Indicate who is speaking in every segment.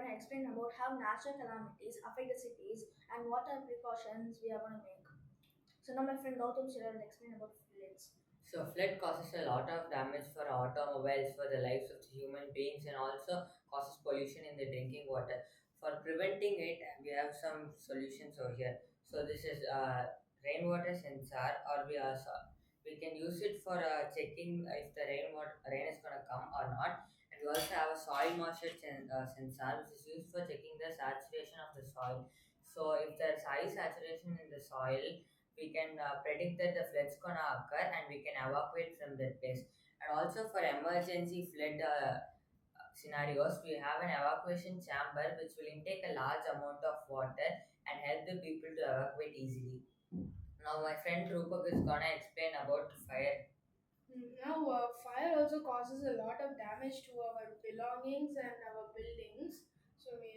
Speaker 1: going to explain about how natural calamities affect the cities and what are precautions we are going to make. So now my friend Gautam Shira will explain about floods.
Speaker 2: So flood causes a lot of damage for automobiles, for the lives of the human beings, and also causes pollution in the drinking water. For preventing it, we have some solutions over here. So this is rainwater sensor, or we can use it for checking if the rain is gonna come or not. And we also have a soil moisture sensor, which is used for checking the saturation of the soil. So if there's high saturation in the soil, we can predict that the flood's gonna occur and we can evacuate from that place. And also for emergency flood scenarios, we have an evacuation chamber which will intake a large amount of water and help the people to evacuate easily. Now my friend Rupak is gonna explain about fire.
Speaker 3: Now, fire also causes a lot of damage to our belongings and our buildings. So we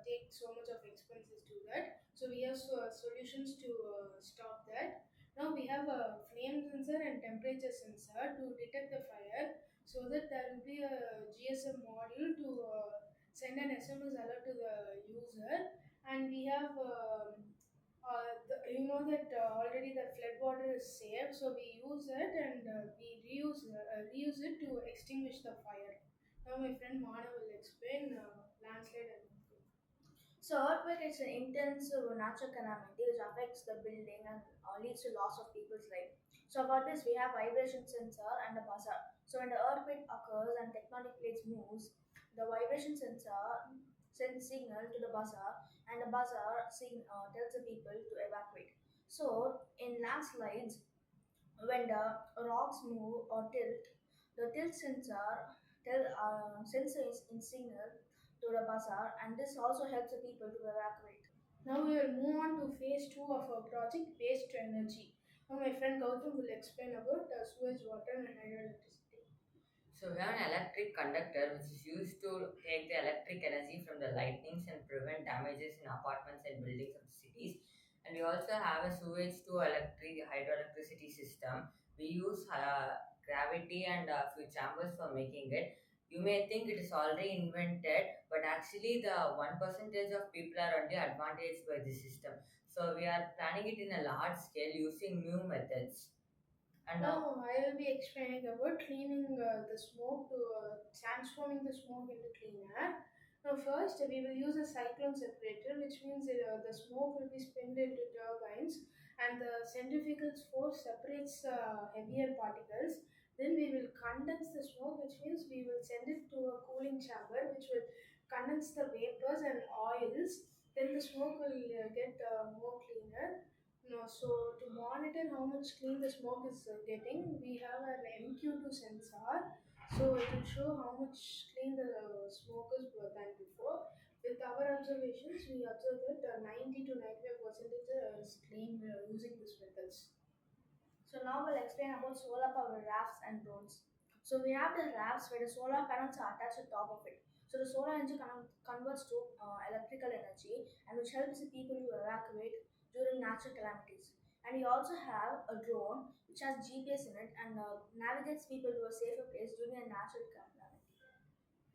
Speaker 3: take so much of expenses to that. So we have solutions to stop that. Now we have a flame sensor and temperature sensor to detect the fire, so that there will be a GSM module to send an SMS alert to the user, and we have. You know that already the flood water is saved, so we use it and we reuse it to extinguish the fire. Now my friend Mana will explain landslide and earthquake.
Speaker 1: So earthquake is an intense natural calamity which affects the building and leads to loss of people's life. So about this we have vibration sensor and a buzzer. So when the earthquake occurs and tectonic plates moves, the vibration sensor sends signal to the buzzer and the tells the people to evacuate. So in landslides, when the rocks move or tilt, the tilt sensor is in signal to the buzzer, and this also helps the people to evacuate.
Speaker 3: Now we will move on to phase 2 of our project, waste to energy. Now my friend Gautam will explain about sewage water and hydroelectricity.
Speaker 2: So we have an electric conductor which is used to take the electric energy from the lightnings and prevent damages in apartments and buildings of the cities. And we also have a sewage to electric hydroelectricity system. We use gravity and a few chambers for making it. You may think it is already invented, but actually the 1% of people are only advantaged by this system. So we are planning it in a large scale using new methods. And now
Speaker 3: Now I will be explaining about cleaning the smoke to transforming the smoke into clean air. Now first we will use a cyclone separator, which means the smoke will be spun into turbines, and the centrifugal force separates heavier particles. Then we will condense the smoke, which means we will send it to a cooling chamber, which will condense the vapors and oils. Then the smoke will get more cleaner. No, so to monitor how much clean the smoke is getting, we have an MQ2 sensor. So it will show how much clean the smoke is than before. With our observations, we observed that 90 to 95% is clean using these methods.
Speaker 1: So now we'll explain about solar power rafts and drones. So we have the rafts where the solar panels are attached to the top of it. So the solar energy converts to electrical energy and which helps the people to evacuate during natural calamities. And we also have a drone which has GPS in it and navigates people to a safer place during a natural calamity.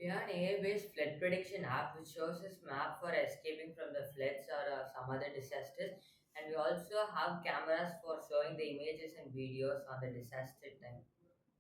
Speaker 2: we have an AI-based flood prediction app which shows us map for escaping from the floods or some other disasters. And we also have cameras for showing the images and videos on the disaster time.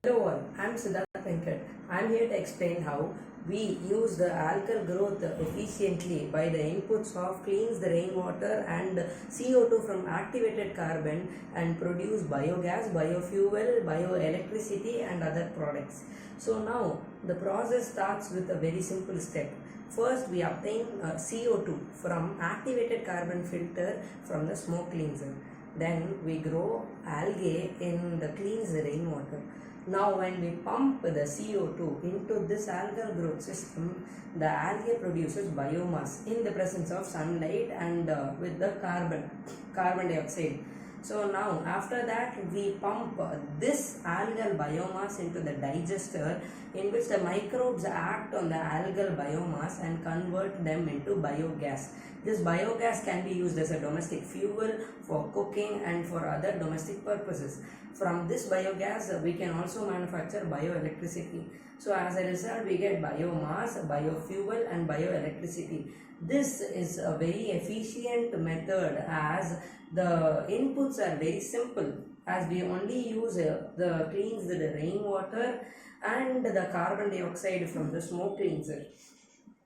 Speaker 4: Hello all, I'm Siddharth Venkat. I'm here to explain how we use the algal growth efficiently by the inputs of cleans the rainwater and CO2 from activated carbon and produce biogas, biofuel, bioelectricity and other products. So now the process starts with a very simple step. First we obtain CO2 from activated carbon filter from the smoke cleanser. Then we grow algae in the cleans rainwater. Now when we pump the CO2 into this algal growth system, the algae produces biomass in the presence of sunlight and with the carbon dioxide. So now after that we pump this algal biomass into the digester, in which the microbes act on the algal biomass and convert them into biogas. This biogas can be used as a domestic fuel, for cooking and for other domestic purposes. From this biogas we can also manufacture bioelectricity. So as a result we get biomass, biofuel and bioelectricity. This is a very efficient method as the inputs are very simple, as we only use the cleans the rainwater and the carbon dioxide from the smoke cleanser,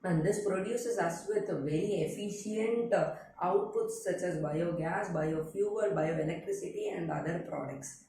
Speaker 4: and this produces us with very efficient outputs such as biogas, biofuel, bioelectricity and other products.